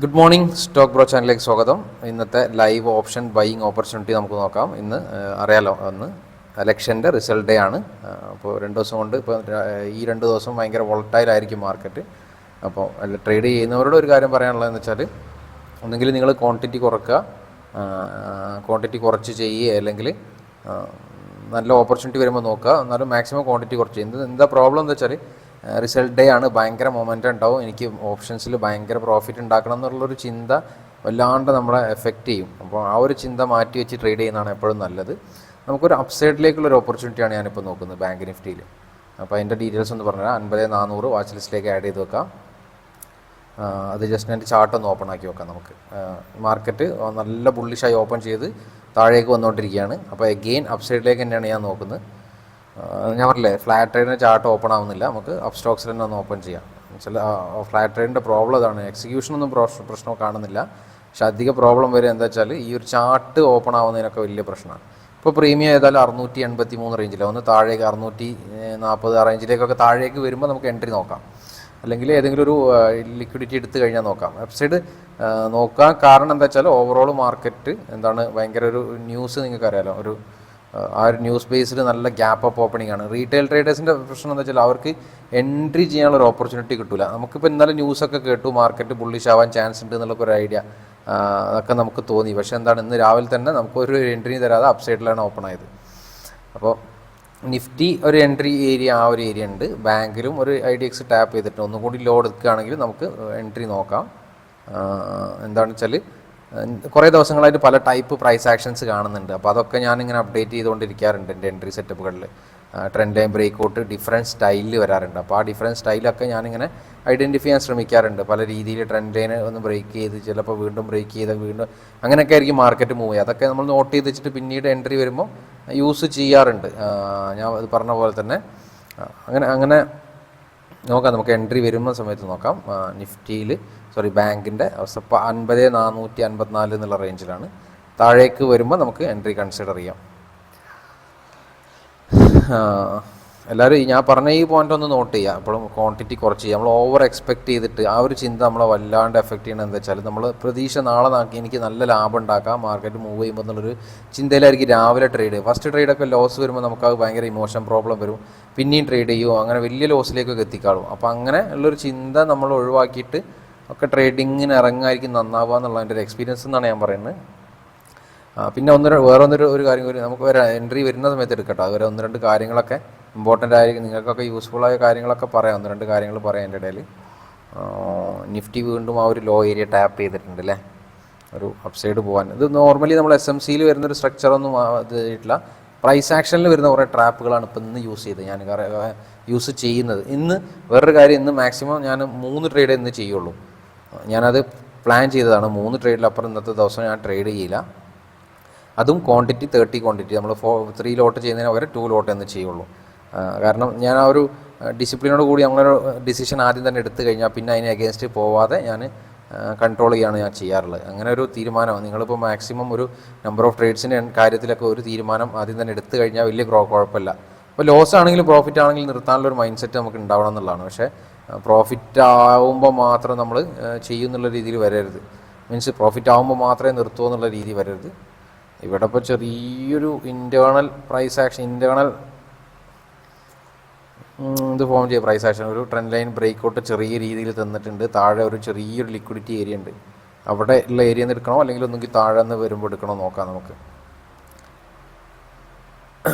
Good morning stock bro ചാനലിലേക്ക് സ്വാഗതം. ഇന്നത്തെ ലൈവ് ഓപ്ഷൻ ബൈയിങ് ഓപ്പർച്യൂണിറ്റി നമുക്ക് നോക്കാം. ഇന്ന് അറിയാലോ, അന്ന് ഇലക്ഷൻ്റെ റിസൾട്ട് ഡേ ആണ്. അപ്പോൾ 2 ദിവസം കൊണ്ട് ഈ 2 ദിവസം ഭയങ്കര വോളറ്റൈലായിരിക്കും മാർക്കറ്റ്. അപ്പോൾ ട്രേഡ് ചെയ്യുന്നവരോട് ഒരു കാര്യം പറയാനുള്ളതെന്ന് വെച്ചാൽ, ഒന്നെങ്കിൽ നിങ്ങൾ ക്വാണ്ടിറ്റി കുറച്ച് ചെയ്യുക, അല്ലെങ്കിൽ നല്ല ഓപ്പർച്യൂണിറ്റി വരുമ്പോൾ നോക്കുക. എന്നാലും മാക്സിമം ക്വാണ്ടിറ്റി കുറച്ച് ചെയ്യുന്നത്. എന്താ പ്രോബ്ലം എന്ന് വെച്ചാൽ, റിസൾട്ട് ഡേ ആണ്, ഭയങ്കര മൊമെൻ്റം ഉണ്ടാവും. എനിക്ക് ഓപ്ഷൻസിൽ ഭയങ്കര പ്രോഫിറ്റ് ഉണ്ടാക്കണം എന്നുള്ളൊരു ചിന്ത വല്ലാണ്ട് നമ്മളെ എഫക്റ്റ് ചെയ്യും. അപ്പോൾ ആ ഒരു ചിന്ത മാറ്റി വെച്ച് ട്രേഡ് ചെയ്യുന്നതാണ് എപ്പോഴും നല്ലത്. നമുക്കൊരു അപ്സൈഡിലേക്കുള്ളൊരു ഓപ്പർച്യൂണിറ്റിയാണ് ഞാനിപ്പോൾ നോക്കുന്നത് ബാങ്ക് നിഫ്റ്റിയിൽ. അപ്പോൾ അതിൻ്റെ ഡീറ്റെയിൽസ് ഒന്ന് പറഞ്ഞാൽ 50,400 വാച്ച് ലിസ്റ്റിലേക്ക് ആഡ് ചെയ്ത് വെക്കാം. അത് ജസ്റ്റ് എൻ്റെ ചാർട്ട് ഒന്ന് ഓപ്പൺ ആക്കി വെക്കാം. നമുക്ക് മാർക്കറ്റ് നല്ല ബുള്ളിഷായി ഓപ്പൺ ചെയ്ത് താഴേക്ക് വന്നുകൊണ്ടിരിക്കുകയാണ്. അപ്പോൾ എഗെയിൻ അപ്സൈഡിലേക്ക് തന്നെയാണ് ഞാൻ നോക്കുന്നത്. ഞാൻ പറഞ്ഞില്ലേ, ഫ്ലാറ്റ് ട്രേഡിൻ്റെ ചാർട്ട് ഓപ്പൺ ആവുന്നില്ല. നമുക്ക് അപ്പ് സ്റ്റോക്സിൽ തന്നെ ഒന്ന് ഓപ്പൺ ചെയ്യാം. ചില ഫ്ലാറ്റ് ട്രേഡിൻ്റെ പ്രോബ്ലം അതാണ്. എക്സിക്യൂഷനൊന്നും പ്രശ്നം കാണുന്നില്ല. പക്ഷെ അധിക പ്രോബ്ലം വരെ എന്താ വെച്ചാൽ, ഈ ഒരു ചാർട്ട് ഓപ്പൺ ആവുന്നതിനൊക്കെ വലിയ പ്രശ്നമാണ്. ഇപ്പോൾ പ്രീമിയം ഏതായാലും 683 റേഞ്ചിലാണ്. ഒന്ന് താഴേക്ക് 640 ആ റേഞ്ചിലേക്കൊക്കെ താഴേക്ക് വരുമ്പോൾ നമുക്ക് എൻട്രി നോക്കാം. അല്ലെങ്കിൽ ഏതെങ്കിലും ഒരു ലിക്വിഡിറ്റി എടുത്തു കഴിഞ്ഞാൽ നോക്കാം. വെബ്സൈറ്റ് നോക്കാൻ കാരണം എന്താ വെച്ചാൽ, ഓവറോൾ മാർക്കറ്റ് എന്താണ്, ഭയങ്കര ഒരു ന്യൂസ് നിങ്ങൾക്ക് അറിയാലോ, ആ ഒരു ന്യൂസ് ബേസിൽ നല്ല ഗ്യാപ്പ് അപ്പ് ഓപ്പണിംഗ് ആണ്. റീറ്റെയിൽ ട്രേഡേഴ്സിൻ്റെ പ്രശ്നം എന്താ വെച്ചാൽ, അവർക്ക് എൻട്രി ചെയ്യാനുള്ളൊരു ഓപ്പർച്യൂണിറ്റി കിട്ടില്ല. നമുക്കിപ്പോൾ ഇന്നലെ ന്യൂസൊക്കെ കേട്ടു, മാർക്കറ്റ് ബുള്ളിഷ് ആവാൻ ചാൻസ് ഉണ്ട് എന്നുള്ളൊക്കെ ഒരു ഐഡിയ അതൊക്കെ നമുക്ക് തോന്നി. പക്ഷേ എന്താണ്, ഇന്ന് രാവിലെ തന്നെ നമുക്കൊരു എൻട്രി തരാതെ അപ്സൈഡിലാണ് ഓപ്പൺ ആയത്. അപ്പോൾ നിഫ്റ്റി ഒരു എൻട്രി ഏരിയ, ആ ഒരു ഏരിയ ഉണ്ട്. ബാങ്കിലും ഒരു IDX ടാപ്പ് ചെയ്തിട്ട് ഒന്നും കൂടി ലോഡ് എടുക്കുകയാണെങ്കിൽ നമുക്ക് എൻട്രി നോക്കാം. എന്താണെന്ന് വെച്ചാൽ, കുറേ ദിവസങ്ങളായിട്ട് പല ടൈപ്പ് പ്രൈസ് ആക്ഷൻസ് കാണുന്നുണ്ട്. അപ്പോൾ അതൊക്കെ ഞാനിങ്ങനെ അപ്ഡേറ്റ് ചെയ്തുകൊണ്ടിരിക്കാറുണ്ട് എൻ്റെ എൻട്രി സെറ്റപ്പുകളിൽ. Trend line break out different സ്റ്റൈലിൽ വരാറുണ്ട്. അപ്പോൾ ആ ഡിഫറൻറ്റ് സ്റ്റൈലൊക്കെ ഞാനിങ്ങനെ ഐഡൻറ്റിഫൈ ചെയ്യാൻ ശ്രമിക്കാറുണ്ട്. പല രീതിയിൽ ട്രെൻഡ് ലൈനെ ഒന്ന് ബ്രേക്ക് ചെയ്ത്, ചിലപ്പോൾ വീണ്ടും ബ്രേക്ക് ചെയ്ത് വീണ്ടും അങ്ങനെയൊക്കെ ആയിരിക്കും മാർക്കറ്റ് മൂവ് ചെയ്യുക. അതൊക്കെ നമ്മൾ നോട്ട് ചെയ്ത് വെച്ചിട്ട് പിന്നീട് എൻട്രി വരുമ്പോൾ യൂസ് ചെയ്യാറുണ്ട്. ഞാൻ അത് പറഞ്ഞ പോലെ തന്നെ അങ്ങനെ നോക്കാം. നമുക്ക് എൻട്രി വരുന്ന സമയത്ത് നോക്കാം. നിഫ്റ്റിയിൽ ബാങ്കിൻ്റെ അവസ്ഥ ഇപ്പോൾ 50,454 എന്നുള്ള റേഞ്ചിലാണ്. താഴേക്ക് വരുമ്പോൾ നമുക്ക് എൻട്രി കൺസിഡർ ചെയ്യാം. എല്ലാവരും ഞാൻ പറഞ്ഞ ഈ പോയിന്റ് ഒന്ന് നോട്ട് ചെയ്യുക. അപ്പോഴും ക്വാണ്ടിറ്റി കുറച്ച് ചെയ്യുക. നമ്മൾ ഓവർ എക്സ്പെക്ട് ചെയ്തിട്ട് ആ ഒരു ചിന്ത നമ്മളെ വല്ലാണ്ട് എഫക്റ്റ് ചെയ്യണം. എന്താ വെച്ചാൽ, നമ്മൾ പ്രതീക്ഷ നാളെ നാക്കി എനിക്ക് നല്ല ലാഭം ഉണ്ടാക്കാം, മാർക്കറ്റ് മൂവ് ചെയ്യുമ്പോൾ എന്നുള്ളൊരു ചിന്തയിലായിരിക്കും രാവിലെ ട്രേഡ്. ഫസ്റ്റ് ട്രേഡൊക്കെ ലോസ് വരുമ്പോൾ നമുക്കത് ഭയങ്കര ഇമോഷൻ പ്രോബ്ലം വരും. പിന്നെയും ട്രേഡ് ചെയ്യുമോ, അങ്ങനെ വലിയ ലോസിലേക്കൊക്കെ എത്തിക്കാളും. അപ്പോൾ അങ്ങനെ ഉള്ളൊരു ചിന്ത നമ്മൾ ഒഴിവാക്കിയിട്ട് ഒക്കെ ട്രേഡിങ്ങിന് ഇറങ്ങായിരിക്കും നന്നാവുക എന്നുള്ളതിൻ്റെ ഒരു എക്സ്പീരിയൻസ് എന്നാണ് ഞാൻ പറയുന്നത്. പിന്നെ ഒരു കാര്യം കൂടി നമുക്ക് എൻട്രി വരുന്ന സമയത്ത് എടുക്കട്ടോ. അതുവരെ 1-2 കാര്യങ്ങളൊക്കെ ഇമ്പോർട്ടൻ്റ് ആയിരിക്കും, നിങ്ങൾക്കൊക്കെ യൂസ്ഫുള്ളായ കാര്യങ്ങളൊക്കെ പറയാം. 1-2 കാര്യങ്ങൾ പറയാം എൻ്റെ ഇടയിൽ. നിഫ്റ്റി വീണ്ടും ആ ഒരു ലോ ഏരിയ ടാപ്പ് ചെയ്തിട്ടുണ്ട് അല്ലേ, ഒരു അപ്സൈഡ് പോകാൻ. ഇത് നോർമലി നമ്മൾ SMCയിൽ വരുന്നൊരു സ്ട്രക്ചറൊന്നും ഇതായിട്ടില്ല. പ്രൈസ് ആക്ഷനിൽ വരുന്ന കുറേ ട്രാപ്പുകളാണ് ഇപ്പോൾ ഇന്ന് യൂസ് ചെയ്യുന്നത്. ഇന്ന് വേറൊരു കാര്യം, ഇന്ന് മാക്സിമം ഞാൻ 3 ട്രേഡ് ഇന്ന് ചെയ്യുള്ളൂ. ഞാനത് പ്ലാൻ ചെയ്തതാണ്. 3 ട്രേഡിലപ്പുറം ഇന്നത്തെ ദിവസം ഞാൻ ട്രേഡ് ചെയ്യില്ല. അതും ക്വാണ്ടിറ്റി 30 ക്വാണ്ടിറ്റി. നമ്മൾ 3 ലോട്ട് ചെയ്യുന്നതിന് പകരം 2 ലോട്ട് എന്ന് ചെയ്യുള്ളൂ. കാരണം ഞാൻ ആ ഒരു ഡിസിപ്ലിനോട് കൂടി നമ്മളൊരു ഡിസിഷൻ ആദ്യം തന്നെ എടുത്തു കഴിഞ്ഞാൽ പിന്നെ അതിന് അഗേൻസ്റ്റ് പോവാതെ ഞാൻ കൺട്രോൾ ചെയ്യുകയാണ് ഞാൻ ചെയ്യാറുള്ളത്. അങ്ങനെ ഒരു തീരുമാനമാണ്. നിങ്ങളിപ്പോൾ മാക്സിമം ഒരു നമ്പർ ഓഫ് ട്രേഡ്സിൻ്റെ കാര്യത്തിലൊക്കെ ഒരു തീരുമാനം ആദ്യം തന്നെ എടുത്തു കഴിഞ്ഞാൽ വലിയ കുഴപ്പമില്ല. അപ്പോൾ ലോസ് ആണെങ്കിലും പ്രോഫിറ്റ് ആണെങ്കിലും നിർത്താനുള്ളൊരു മൈൻഡ് സെറ്റ് നമുക്ക് ഉണ്ടാവണം എന്നുള്ളതാണ്. പക്ഷേ പ്രോഫിറ്റ് ആവുമ്പോൾ മാത്രം നമ്മൾ ചെയ്യുന്നുള്ള രീതിയിൽ വരരുത്. മീൻസ് പ്രോഫിറ്റ് ആകുമ്പോൾ മാത്രമേ നിർത്തൂ എന്നുള്ള രീതി വരരുത്. ഇവിടെ ഇപ്പോൾ ചെറിയൊരു ഇൻറ്റേർണൽ പ്രൈസ് ആക്ഷൻ, ഇത് ഫോം ചെയ്യ പ്രൈസ് ആക്ഷൻ, ഒരു ട്രെൻഡ് ലൈൻ ബ്രേക്ക് ഔട്ട് ചെറിയ രീതിയിൽ തന്നിട്ടുണ്ട്. താഴെ ഒരു ചെറിയൊരു ലിക്വിഡിറ്റി ഏരിയ ഉണ്ട്. അവിടെ ഉള്ള ഏരിയ നിന്ന് എടുക്കണോ, അല്ലെങ്കിൽ ഒന്നെങ്കിൽ താഴെ നിന്ന് വരുമ്പോൾ എടുക്കണോ നോക്കാം നമുക്ക്.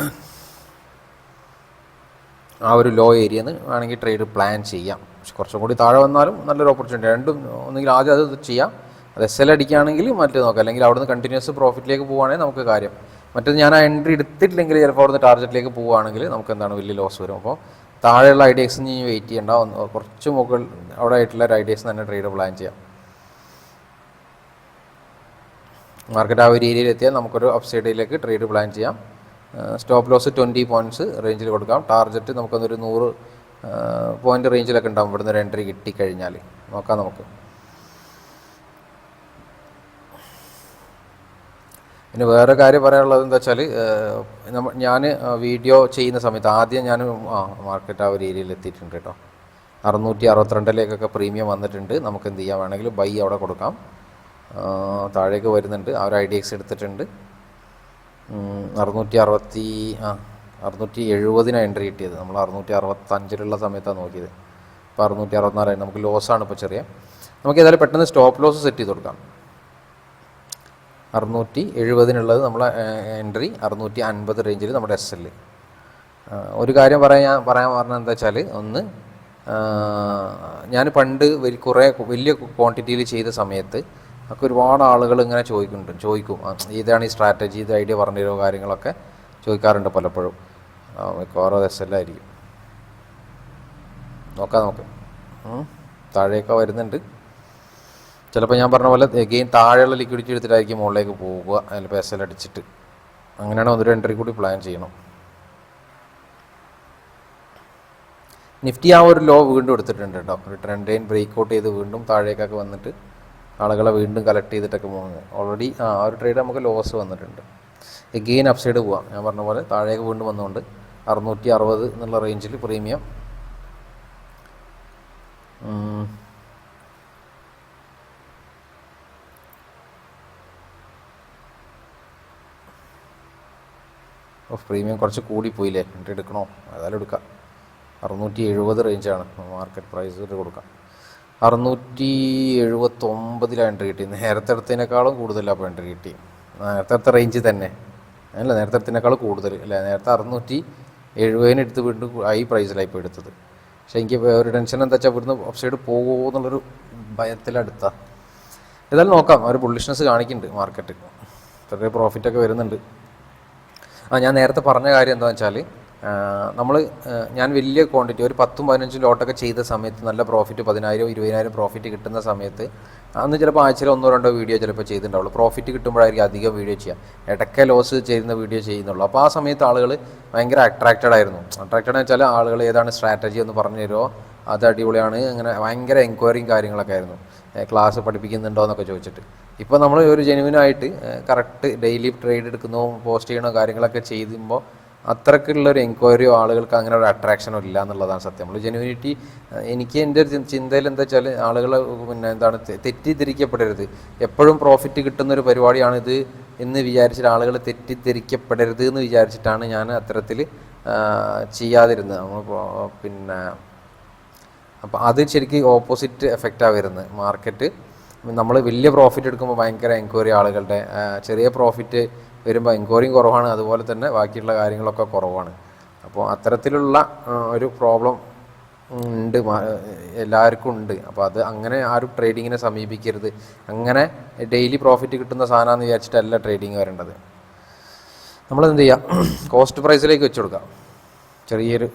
ആ ഒരു ലോ ഏരിയ നിന്ന് വേണമെങ്കിൽ ട്രേഡ് പ്ലാൻ ചെയ്യാം. പക്ഷെ കുറച്ചും കൂടി താഴെ വന്നാലും നല്ലൊരു ഓപ്പർച്യൂണിറ്റി. രണ്ടും ഒന്നെങ്കിൽ ആദ്യം അത് ചെയ്യാം, അത് SL അടിക്കുകയാണെങ്കിൽ മറ്റേ നോക്കാം. അല്ലെങ്കിൽ അവിടെ നിന്ന് കണ്ടിന്യൂസ് പ്രോഫിറ്റിലേക്ക് പോവുകയാണെങ്കിൽ നമുക്ക് കാര്യം. മറ്റേത് ഞാൻ ആ എൻട്രി എടുത്തിട്ടില്ലെങ്കിൽ ചിലപ്പോൾ അവിടെ നിന്ന് ടാർഗറ്റിലേക്ക് പോവുകയാണെങ്കിൽ നമുക്ക് എന്താണ് വലിയ ലോസ് വരും. അപ്പോൾ താഴെയുള്ള IDX ഇനി വെയിറ്റ് ചെയ്യേണ്ട, കുറച്ച് മുകളിൽ അവിടെ ആയിട്ടുള്ള ഒരു IDX തന്നെ ട്രേഡ് പ്ലാൻ ചെയ്യാം. മാർക്കറ്റ് ആ ഒരു ഏരിയയിൽ എത്തിയാൽ നമുക്കൊരു അപ്സൈഡിലേക്ക് ട്രേഡ് പ്ലാൻ ചെയ്യാം. സ്റ്റോപ്പ് ലോസ് 20 പോയിൻറ്റ്സ് റേഞ്ചിൽ കൊടുക്കാം. ടാർഗറ്റ് നമുക്കൊന്നൊരു 100 പോയിൻ്റ് റേഞ്ചിലൊക്കെ ഉണ്ടാകും. ഇവിടുന്ന് ഒരു എൻട്രി കിട്ടിക്കഴിഞ്ഞാൽ നോക്കാം നമുക്ക്. പിന്നെ വേറെ കാര്യം പറയാനുള്ളത് എന്താ വെച്ചാൽ, ഞാൻ വീഡിയോ ചെയ്യുന്ന സമയത്ത് ആദ്യം ഞാൻ മാർക്കറ്റ് ആ ഒരു ഏരിയയിൽ എത്തിയിട്ടുണ്ട് കേട്ടോ. 662 പ്രീമിയം വന്നിട്ടുണ്ട്. നമുക്ക് എന്ത് ചെയ്യാം, വേണമെങ്കിൽ ബൈ അവിടെ കൊടുക്കാം. താഴേക്ക് വരുന്നുണ്ട്. ആ ഒരു IDX എടുത്തിട്ടുണ്ട്. 670 എൻട്രി കിട്ടിയത്. നമ്മൾ 665 സമയത്താണ് നോക്കിയത്. ഇപ്പോൾ 664 നമുക്ക് ലോസാണ് ഇപ്പോൾ ചെറിയ. നമുക്ക് ഏതായാലും പെട്ടെന്ന് സ്റ്റോപ്പ് ലോസ് സെറ്റ് ചെയ്ത് കൊടുക്കാം. 670 നമ്മളെ എൻട്രി, 650 റേഞ്ചിൽ നമ്മുടെ SL. ഒരു കാര്യം പറയാൻ പറഞ്ഞത് എന്താ വെച്ചാൽ, ഒന്ന് ഞാൻ പണ്ട് വലിയ ക്വാണ്ടിറ്റിയിൽ ചെയ്ത സമയത്ത് ഒക്കെ ഒരുപാട് ആളുകൾ ഇങ്ങനെ ചോദിക്കും ഇതാണ് ഈ സ്ട്രാറ്റജി, ഇത് ഐഡിയ പറഞ്ഞു തരുമോ, കാര്യങ്ങളൊക്കെ ചോദിക്കാറുണ്ട് പലപ്പോഴും. മിക്കവാറും SL ആയിരിക്കും. നോക്കാം നമുക്ക്. താഴേക്ക് വരുന്നുണ്ട്. ചിലപ്പോൾ ഞാൻ പറഞ്ഞ പോലെ എഗെയിൻ താഴെയുള്ള ലിക്വിഡിറ്റി എടുത്തിട്ടായിരിക്കും മുകളിലേക്ക് പോവുക, ചിലപ്പോൾ SL അടിച്ചിട്ട്. അങ്ങനെയാണ് ഒരു എൻട്രി കൂടി പ്ലാൻ ചെയ്യണം. നിഫ്റ്റി ആ ഒരു ലോ വീണ്ടും എടുത്തിട്ടുണ്ട് കേട്ടോ. ഒരു ട്രെൻഡ് ലൈൻ ബ്രേക്ക് ഔട്ട് ചെയ്ത് വീണ്ടും താഴേക്കൊക്കെ വന്നിട്ട് ആളുകളെ വീണ്ടും കളക്ട് ചെയ്തിട്ടൊക്കെ പോകുന്നത്. ഓൾറെഡി ആ ഒരു ട്രേഡ് നമുക്ക് ലോസ് വന്നിട്ടുണ്ട്. എഗെയിൻ അപ്സൈഡ് പോവാം. ഞാൻ പറഞ്ഞ പോലെ താഴേക്ക് വീണ്ടും വന്നുകൊണ്ട് 660 എന്നുള്ള റേഞ്ചിൽ പ്രീമിയം. പ്രീമിയം കുറച്ച് കൂടിപ്പോയില്ലേ, എൻട്രി എടുക്കണോ? ഏതായാലും എടുക്കാം. 670 റേഞ്ചാണ് മാർക്കറ്റ് പ്രൈസ് കൊടുക്കാം. 679 എൻട്രി കിട്ടി. നേരത്തെ എടുത്തതിനേക്കാളും കൂടുതലാണ് അപ്പോൾ എൻട്രി കിട്ടി. നേരത്തെ റേഞ്ച് തന്നെ അല്ല, നേരത്തെ എടുത്തതിനേക്കാളും കൂടുതൽ അല്ലേ. നേരത്തെ 670 എടുത്ത് വീണ്ടും ഹൈ പ്രൈസിലായി ഇപ്പോൾ എടുത്തത്. പക്ഷേ എനിക്ക് ഒരു ടെൻഷൻ എന്താ വെച്ചാൽ ഇവിടുന്ന് ഓപ്സൈഡ് പോകുമോ എന്നുള്ളൊരു ഭയത്തിലെടുത്താൽ. ഏതായാലും നോക്കാം. ഒരു ബുള്ളിഷ്നെസ് കാണിക്കുന്നുണ്ട് മാർക്കറ്റ്. ചെറിയ പ്രോഫിറ്റൊക്കെ വരുന്നുണ്ട്. ഞാൻ നേരത്തെ പറഞ്ഞ കാര്യം എന്താണെന്ന് വെച്ചാൽ, ഞാൻ വലിയ ക്വാണ്ടിറ്റി ഒരു 10-15 ലോട്ടൊക്കെ ചെയ്ത സമയത്ത് നല്ല പ്രോഫിറ്റ് 10,000-20,000 പ്രോഫിറ്റ് കിട്ടുന്ന സമയത്ത് അന്ന് ചിലപ്പോൾ ആഴ്ചയിൽ 1-2 വീഡിയോ ചിലപ്പോൾ ചെയ്തിട്ടുണ്ടാവുള്ളൂ. പ്രോഫിറ്റ് കിട്ടുമ്പോഴായിരിക്കും അധികം വീഡിയോ ചെയ്യുക. ഇടയ്ക്ക് ലോസ് ചെയ്യുന്ന വീഡിയോ ചെയ്യുന്നുള്ളൂ. അപ്പോൾ ആ സമയത്ത് ആളുകൾ ഭയങ്കര അട്രാക്റ്റഡ് ആയിരുന്നു. അട്രാക്റ്റഡ് എന്ന് വെച്ചാൽ ആളുകൾ ഏതാണ് സ്ട്രാറ്റജി എന്ന് പറഞ്ഞു തരുമോ, അത് അടിപൊളിയാണ്, അങ്ങനെ ഭയങ്കര എൻക്വയറിയും കാര്യങ്ങളൊക്കെ ആയിരുന്നു. ക്ലാസ് പഠിപ്പിക്കുന്നുണ്ടോ എന്നൊക്കെ ചോദിച്ചിട്ട്. ഇപ്പോൾ നമ്മൾ ഒരു ജെനുവിനായിട്ട് കറക്റ്റ് ഡെയിലി ട്രേഡ് എടുക്കുന്നോ പോസ്റ്റ് ചെയ്യണോ കാര്യങ്ങളൊക്കെ ചെയ്യുമ്പോൾ അത്രക്കുള്ളൊരു എൻക്വയറിയോ ആളുകൾക്ക് അങ്ങനെ ഒരു അട്രാക്ഷനോ ഇല്ല എന്നുള്ളതാണ് സത്യം. നമ്മൾ ജെനുവിനിറ്റി, എനിക്ക് എൻ്റെ ഒരു ചിന്തയിൽ എന്താ വെച്ചാൽ, ആളുകൾ തെറ്റിദ്ധരിക്കപ്പെടരുത്. എപ്പോഴും പ്രോഫിറ്റ് കിട്ടുന്നൊരു പരിപാടിയാണിത് എന്ന് വിചാരിച്ചിട്ട് ആളുകൾ തെറ്റിദ്ധരിക്കപ്പെടരുത് എന്ന് വിചാരിച്ചിട്ടാണ് ഞാൻ അത്തരത്തിൽ ചെയ്യാതിരുന്നത്. നമ്മൾ അപ്പോൾ അത് ശരിക്കും ഓപ്പോസിറ്റ് എഫക്റ്റാണ് വരുന്നത്. മാർക്കറ്റ് നമ്മൾ വലിയ പ്രോഫിറ്റ് എടുക്കുമ്പോൾ ഭയങ്കര എൻക്വയറി ആളുകളുടെ, ചെറിയ പ്രോഫിറ്റ് വരുമ്പോൾ എൻക്വയറിയും കുറവാണ്, അതുപോലെ തന്നെ ബാക്കിയുള്ള കാര്യങ്ങളൊക്കെ കുറവാണ്. അപ്പോൾ അത്തരത്തിലുള്ള ഒരു പ്രോബ്ലം ഉണ്ട്, എല്ലാവർക്കും ഉണ്ട്. അപ്പോൾ അത് അങ്ങനെ ആരും ട്രേഡിങ്ങിനെ സമീപിക്കരുത്. അങ്ങനെ ഡെയിലി പ്രോഫിറ്റ് കിട്ടുന്ന സാധനമാണെന്ന് വിചാരിച്ചിട്ടല്ല ട്രേഡിങ് വരേണ്ടത്. നമ്മളെന്ത് ചെയ്യുക, കോസ്റ്റ് പ്രൈസിലേക്ക് വെച്ച് കൊടുക്കുക. ചെറിയൊരു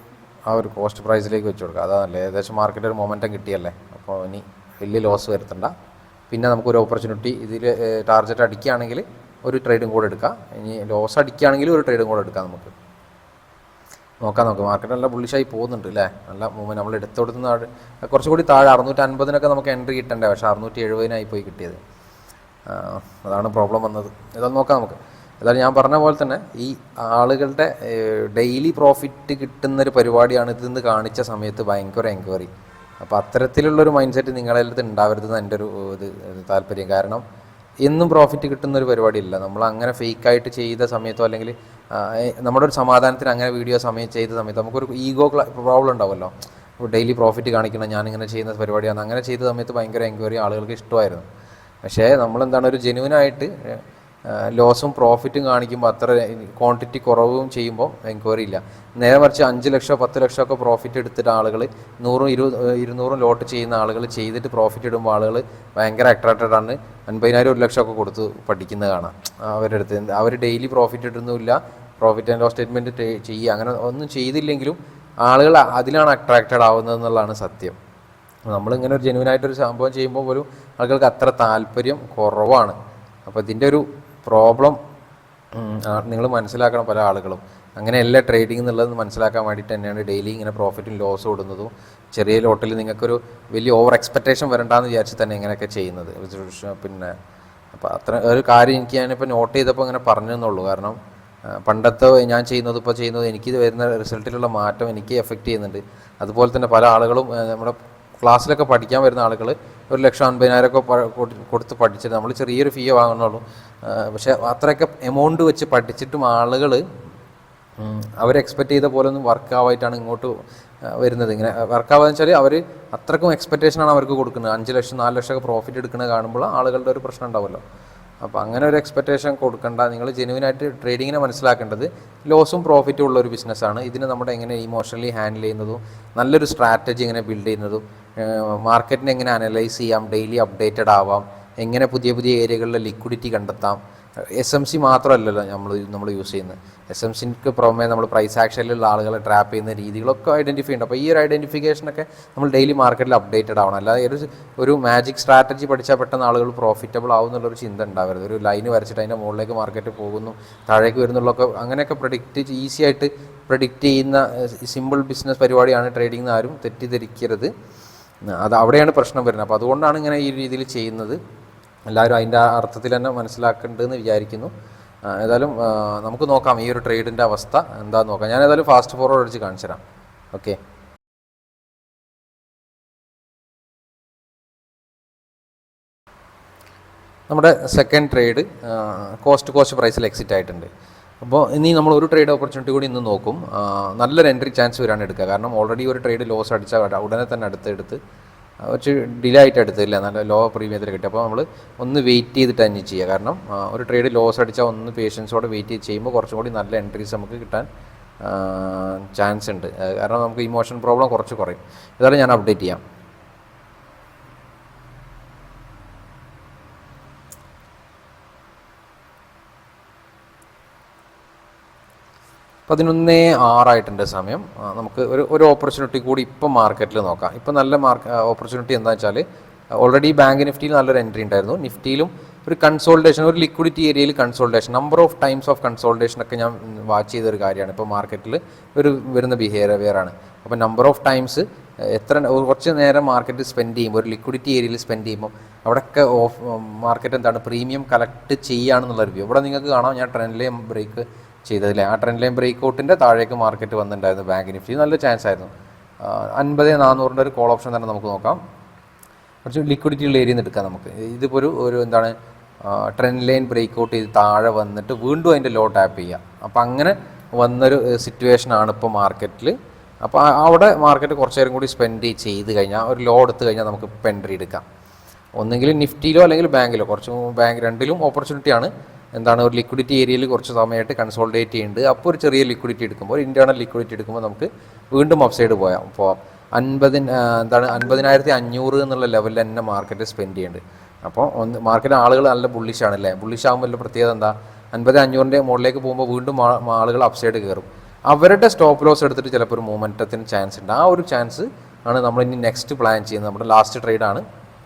ആ ഒരു കോസ്റ്റ് പ്രൈസിലേക്ക് വെച്ച് കൊടുക്കുക. അതാണല്ലേ, ഏകദേശം മാർക്കറ്റ് ഒരു മൊമെൻറ്റം കിട്ടിയല്ലേ. അപ്പോൾ ഇനി വലിയ ലോസ് വരുത്തണ്ട. പിന്നെ നമുക്കൊരു ഓപ്പർച്യൂണിറ്റി ഇതിൽ ടാർഗറ്റ് അടിക്കുകയാണെങ്കിൽ ഒരു ട്രേഡും കൂടെ എടുക്കാം. ഇനി ലോസ് അടിക്കുകയാണെങ്കിൽ ഒരു ട്രേഡും കൂടെ എടുക്കാം. നമുക്ക് നോക്കാം. മാർക്കറ്റ് നല്ല ബുള്ളിഷായി പോകുന്നുണ്ട് അല്ലേ. നല്ല മൂവ്മെൻറ്റ്. നമ്മൾ എടുത്തുകൊടുക്കുന്ന കുറച്ചുകൂടി താഴെ 650 നമുക്ക് എൻട്രി കിട്ടണ്ടേ, പക്ഷേ 670 പോയി കിട്ടിയത്. അതാണ് പ്രോബ്ലം വന്നത്. ഏതായാലും നോക്കാം നമുക്ക്. ഏതായാലും ഞാൻ പറഞ്ഞ പോലെ തന്നെ ഈ ആളുകളുടെ ഡെയിലി പ്രോഫിറ്റ് കിട്ടുന്നൊരു പരിപാടിയാണ് ഇതെന്ന് കാണിച്ച സമയത്ത് ഭയങ്കര എൻക്വയറി. അപ്പോൾ അത്തരത്തിലുള്ളൊരു മൈൻഡ് സെറ്റ് നിങ്ങളുടെ അടുത്ത് ഉണ്ടാവരുതെന്ന് എൻ്റെ ഒരു താല്പര്യം. കാരണം എന്നും പ്രോഫിറ്റ് കിട്ടുന്നൊരു പരിപാടിയില്ല. നമ്മൾ അങ്ങനെ ഫേക്കായിട്ട് ചെയ്ത സമയത്തോ അല്ലെങ്കിൽ നമ്മുടെ ഒരു സമാധാനത്തിന് അങ്ങനെ വീഡിയോ ചെയ്ത സമയത്ത് നമുക്കൊരു ഈഗോ പ്രോബ്ലം ഉണ്ടാവുമല്ലോ. ഡെയിലി പ്രോഫിറ്റ് കാണിക്കണം, ഞാനിങ്ങനെ ചെയ്യുന്ന പരിപാടിയാണ്. അങ്ങനെ ചെയ്ത സമയത്ത് ഭയങ്കര എൻക്വയറി, ആളുകൾക്ക് ഇഷ്ടമായിരുന്നു. പക്ഷേ നമ്മളെന്താണ്, ഒരു ജെനുവിനായിട്ട് ലോസും പ്രോഫിറ്റും കാണിക്കുമ്പോൾ അത്ര ക്വാണ്ടിറ്റി കുറവും ചെയ്യുമ്പോൾ എൻക്വയറി ഇല്ല. നേരെ മറിച്ച് 5 ലക്ഷം 10 ലക്ഷമൊക്കെ പ്രോഫിറ്റ് എടുത്തിട്ട് ആളുകൾ 100-200 ലോട്ട് ചെയ്യുന്ന ആളുകൾ ചെയ്തിട്ട് പ്രോഫിറ്റ് ഇടുമ്പോൾ ആളുകൾ ഭയങ്കര അട്രാക്റ്റഡ് ആണ്. 50,000-1 ലക്ഷമൊക്കെ കൊടുത്ത് പഠിക്കുന്നത് കാണാം അവരുടെ അടുത്ത്. അവർ ഡെയിലി പ്രോഫിറ്റ് ഇടുന്നില്ല, പ്രോഫിറ്റ് ആൻഡ് ലോസ് സ്റ്റേറ്റ്മെൻറ്റ് ചെയ്യുക, അങ്ങനെ ഒന്നും ചെയ്തില്ലെങ്കിലും ആളുകൾ അതിലാണ് അട്രാക്റ്റഡ് ആവുന്നത് എന്നുള്ളതാണ് സത്യം. നമ്മളിങ്ങനെ ഒരു ജെനുവിനായിട്ടൊരു സംഭവം ചെയ്യുമ്പോൾ പോലും ആളുകൾക്ക് അത്ര താല്പര്യം കുറവാണ്. അപ്പോൾ ഇതിൻ്റെ ഒരു പ്രോബ്ലം നിങ്ങൾ മനസ്സിലാക്കണം. പല ആളുകളും അങ്ങനെയല്ല ട്രേഡിംഗ് എന്നുള്ളത് മനസ്സിലാക്കാൻ വേണ്ടിയിട്ട് തന്നെയാണ് ഡെയിലി ഇങ്ങനെ പ്രോഫിറ്റും ലോസും ഇടുന്നതും. ചെറിയ ലോട്ടിൽ നിങ്ങൾക്കൊരു വലിയ ഓവർ എക്സ്പെക്റ്റേഷൻ വരണ്ടെന്ന് വിചാരിച്ച് തന്നെ ഇങ്ങനെയൊക്കെ ചെയ്യുന്നത്. പിന്നെ അപ്പോൾ അത്ര ഒരു കാര്യം എനിക്ക് ഞാനിപ്പോൾ നോട്ട് ചെയ്തപ്പോൾ ഇങ്ങനെ പറഞ്ഞെന്നുള്ളൂ. കാരണം പണ്ടത്തെ ഞാൻ ചെയ്യുന്നത് ഇപ്പോൾ ചെയ്യുന്നത് എനിക്ക് വരുന്ന റിസൾട്ടിലുള്ള മാറ്റം എനിക്ക് എഫക്റ്റ് ചെയ്യുന്നുണ്ട്. അതുപോലെ തന്നെ പല ആളുകളും നമ്മുടെ ക്ലാസ്സിലൊക്കെ പഠിക്കാൻ വരുന്ന ആളുകൾ 1,50,000 ഒക്കെ കൊടുത്ത് പഠിച്ചിട്ട് നമ്മൾ ചെറിയൊരു ഫീ വാങ്ങുന്നുള്ളൂ. പക്ഷേ അത്രയൊക്കെ എമൗണ്ട് വെച്ച് പഠിച്ചിട്ടും ആളുകൾ അവർ എക്സ്പെക്റ്റ് ചെയ്ത പോലെ ഒന്നും വർക്കാവായിട്ടാണ് ഇങ്ങോട്ട് വരുന്നത്. ഇങ്ങനെ വർക്കാവാന്ന് വെച്ചാൽ അവർ അത്രക്കും എക്സ്പെക്റ്റേഷനാണ് അവർക്ക് കൊടുക്കുന്നത്. 5 ലക്ഷം 4 ലക്ഷം ഒക്കെ പ്രോഫിറ്റ് എടുക്കുന്നത് കാണുമ്പോൾ ആളുകളുടെ ഒരു പ്രശ്നം ഉണ്ടാവുമല്ലോ. അപ്പോൾ അങ്ങനെ ഒരു എക്സ്പെക്റ്റേഷൻ കൊടുക്കണ്ട. നിങ്ങൾ ജെനുവിനായിട്ട് ട്രേഡിങ്ങിനെ മനസ്സിലാക്കേണ്ടത് ലോസും പ്രോഫിറ്റും ഉള്ള ഒരു ബിസിനസ്സാണ്. ഇതിന് നമ്മുടെ എങ്ങനെ ഇമോഷണലി ഹാൻഡിൽ ചെയ്യുന്നതും നല്ലൊരു സ്ട്രാറ്റജി എങ്ങനെ ബിൽഡ് ചെയ്യുന്നതും മാർക്കറ്റിനെ എങ്ങനെ അനലൈസ് ചെയ്യാം, ഡെയിലി അപ്ഡേറ്റഡ് ആവാം, എങ്ങനെ പുതിയ പുതിയ ഏരിയകളിലെ ലിക്വിഡിറ്റി കണ്ടെത്താം. SMC മാത്രമല്ലല്ലോ നമ്മൾ യൂസ് ചെയ്യുന്നത്. SMCക്ക് പുറമെ നമ്മൾ പ്രൈസ് ആക്ഷനിലുള്ള ആളുകളെ ട്രാപ്പ് ചെയ്യുന്ന രീതികളൊക്കെ ഐഡൻറ്റിഫൈ ഉണ്ട്. അപ്പോൾ ഈ ഒരു ഐഡൻറ്റിഫിക്കേഷനൊക്കെ നമ്മൾ ഡെയിലി മാർക്കറ്റിൽ അപ്ഡേറ്റഡ് ആവണം. അല്ലാതെ ഒരു മാജിക് സ്ട്രാറ്റജി പഠിച്ചാൽ പെട്ടെന്ന് ആളുകൾ പ്രോഫിറ്റബിൾ ആവും എന്നുള്ളൊരു ചിന്ത ഉണ്ടാവരുത്. ഒരു ലൈന് വരച്ചിട്ട് അതിൻ്റെ മുകളിലേക്ക് മാർക്കറ്റ് പോകുന്നു, താഴേക്ക് വരുന്നുള്ളതൊക്കെ അങ്ങനെയൊക്കെ ഈസി ആയിട്ട് പ്രഡിക്റ്റ് ചെയ്യുന്ന സിമ്പിൾ ബിസിനസ് പരിപാടിയാണ് ട്രേഡിംഗ് എന്ന് ആരും തെറ്റിദ്ധരിക്കരുത്. അവിടെയാണ് പ്രശ്നം വരുന്നത്. അപ്പോൾ അതുകൊണ്ടാണ് ഇങ്ങനെ ഈ രീതിയിൽ ചെയ്യുന്നത്. എല്ലാവരും അതിൻ്റെ അർത്ഥത്തിൽ തന്നെ മനസ്സിലാക്കേണ്ടതെന്ന് വിചാരിക്കുന്നു. ഏതായാലും നമുക്ക് നോക്കാം ഈ ഒരു ട്രേഡിൻ്റെ അവസ്ഥ എന്താണെന്ന് നോക്കാം. ഞാൻ ഏതായാലും ഫാസ്റ്റ് ഫോർവേഡ് അടിച്ച് കാണിച്ചു തരാം. ഓക്കെ, നമ്മുടെ സെക്കൻഡ് ട്രേഡ് കോസ്റ്റ് പ്രൈസിൽ എക്സിറ്റ് ആയിട്ടുണ്ട്. അപ്പോൾ ഇനി നമ്മൾ ഒരു ട്രേഡ് ഓപ്പർച്യൂണിറ്റി കൂടി ഇന്ന് നോക്കും. നല്ലൊരു എൻട്രി ചാൻസ് വരാണ് എടുക്കുക. കാരണം ഓൾറെഡി ഒരു ട്രേഡ് ലോസ് അടിച്ചാൽ ഉടനെ തന്നെ എടുത്ത് കുറച്ച് ഡിലേ ആയിട്ട് എടുത്തില്ല, നല്ല ലോ പ്രീമിയത്തിൽ കിട്ടി. അപ്പോൾ നമ്മൾ ഒന്ന് വെയിറ്റ് ചെയ്തിട്ട് തന്നെ ചെയ്യുക. കാരണം ഒരു ട്രേഡ് ലോസ് അടിച്ചാൽ ഒന്ന് പേഷ്യൻസോടെ വെയിറ്റ് ചെയ്ത് ചെയ്യുമ്പോൾ കുറച്ചും കൂടി നല്ല എൻട്രീസ് നമുക്ക് കിട്ടാൻ ചാൻസ് ഉണ്ട്. കാരണം നമുക്ക് ഇമോഷൻ പ്രോബ്ലം കുറച്ച് കുറയും. ഇതാണ് ഞാൻ അപ്ഡേറ്റ് ചെയ്യാം. അപ്പോൾ 11:06 സമയം. നമുക്ക് ഒരു ഓപ്പർച്യൂണിറ്റി കൂടി ഇപ്പം മാർക്കറ്റിൽ നോക്കാം. ഇപ്പം നല്ല ഓപ്പർച്യൂണിറ്റി എന്താണെന്ന് വെച്ചാൽ ഓൾറെഡി ബാങ്ക് നിഫ്റ്റിയിൽ നല്ലൊരു എൻട്രി ഉണ്ടായിരുന്നു. നിഫ്റ്റിയിലും ഒരു കൺസോൾട്ടേഷൻ, ഒരു ലിക്വിഡിറ്റി ഏരിയയിൽ consolidation, number of times of കൺസോൾട്ടേഷനൊക്കെ ഞാൻ വാച്ച് ചെയ്തൊരു കാര്യമാണ്. ഇപ്പോൾ മാർക്കറ്റിൽ വരുന്ന ബിഹേവിയറാണ്. അപ്പോൾ നമ്പർ ഓഫ് ടൈംസ് കുറച്ച് നേരം മാർക്കറ്റ് സ്പെൻഡ് ചെയ്യുമ്പോൾ, ഒരു ലിക്വിഡിറ്റി ഏരിയയിൽ സ്പെൻഡ് ചെയ്യുമ്പോൾ അവിടെയൊക്കെ മാർക്കറ്റ് എന്താണ് പ്രീമിയം കളക്ട് ചെയ്യുകയാണെന്നുള്ളൊരു വ്യൂ. ഇവിടെ നിങ്ങൾക്ക് കാണാം ഞാൻ ട്രെൻഡ് ലൈൻ ബ്രേക്ക് ചെയ്തതില്ലേ. ആ ട്രെൻഡ് ലൈൻ ബ്രേക്ക് ഔട്ടിൻ്റെ താഴേക്ക് മാർക്കറ്റ് വന്നിട്ടുണ്ടായിരുന്നു. ബാങ്ക് നിഫ്റ്റി നല്ല ചാൻസ് ആയിരുന്നു. 50,400 ഒരു കോൾ ഓപ്ഷൻ തന്നെ നമുക്ക് നോക്കാം. കുറച്ച് ലിക്വിഡിറ്റി ഉള്ള ഏരിയയിൽ നിന്ന് എടുക്കാം നമുക്ക്. ഇതിപ്പോൾ ഒരു എന്താണ് ട്രെൻഡ് ലൈൻ ബ്രേക്ക് ഔട്ട് ചെയ്ത് താഴെ വന്നിട്ട് വീണ്ടും അതിൻ്റെ ലോ ടാപ്പ് ചെയ്യുക. അപ്പോൾ അങ്ങനെ വന്നൊരു സിറ്റുവേഷനാണ് ഇപ്പോൾ മാർക്കറ്റിൽ. അപ്പോൾ അവിടെ മാർക്കറ്റ് കുറച്ച് നേരം കൂടി സ്പെൻഡ് ചെയ്ത് കഴിഞ്ഞാൽ ഒരു ലോ എടുത്ത് കഴിഞ്ഞാൽ നമുക്ക് ഇപ്പം എൻട്രി എടുക്കാം. ഒന്നെങ്കിൽ നിഫ്റ്റിയിലോ അല്ലെങ്കിൽ ബാങ്കിലോ. ബാങ്ക് രണ്ടിലും ഓപ്പർച്യൂണിറ്റിയാണ്. എന്താണ് ഒരു ലിക്വിഡിറ്റി ഏരിയയിൽ കുറച്ച് സമയമായിട്ട് കൺസോൾട്ടേറ്റ് ചെയ്യുന്നുണ്ട്. അപ്പോൾ ഒരു ചെറിയ ലിക്വിഡിറ്റി എടുക്കുമ്പോൾ, ഒരു ഇൻറ്റേർണൽ ലിക്വിഡിറ്റി എടുക്കുമ്പോൾ നമുക്ക് വീണ്ടും അപ്സൈഡ് പോവാം. 50,500 എന്നുള്ള ലെവലിൽ തന്നെ മാർക്കറ്റ് സ്പെൻഡ് ചെയ്യുന്നുണ്ട്. അപ്പോൾ മാർക്കറ്റ് ആളുകൾ നല്ല ബുള്ളിഷാണ് അല്ലേ. ബുള്ളിഷ് ആകുമ്പോൾ വലിയ പ്രത്യേകത എന്താ, 50,500 മുകളിലേക്ക് പോകുമ്പോൾ വീണ്ടും ആളുകൾ അപ്സൈഡ് കയറും. അവരുടെ സ്റ്റോപ്പ് ലോസ് എടുത്തിട്ട് ചിലപ്പോൾ ഒരു മൂമെൻറ്റത്തിന് ചാൻസ് ഉണ്ട്. ആ ഒരു ചാൻസ് ആണ് നമ്മൾ ഇനി നെക്സ്റ്റ് പ്ലാൻ ചെയ്യുന്നത്. നമ്മുടെ ലാസ്റ്റ് ട്രേഡാണ്.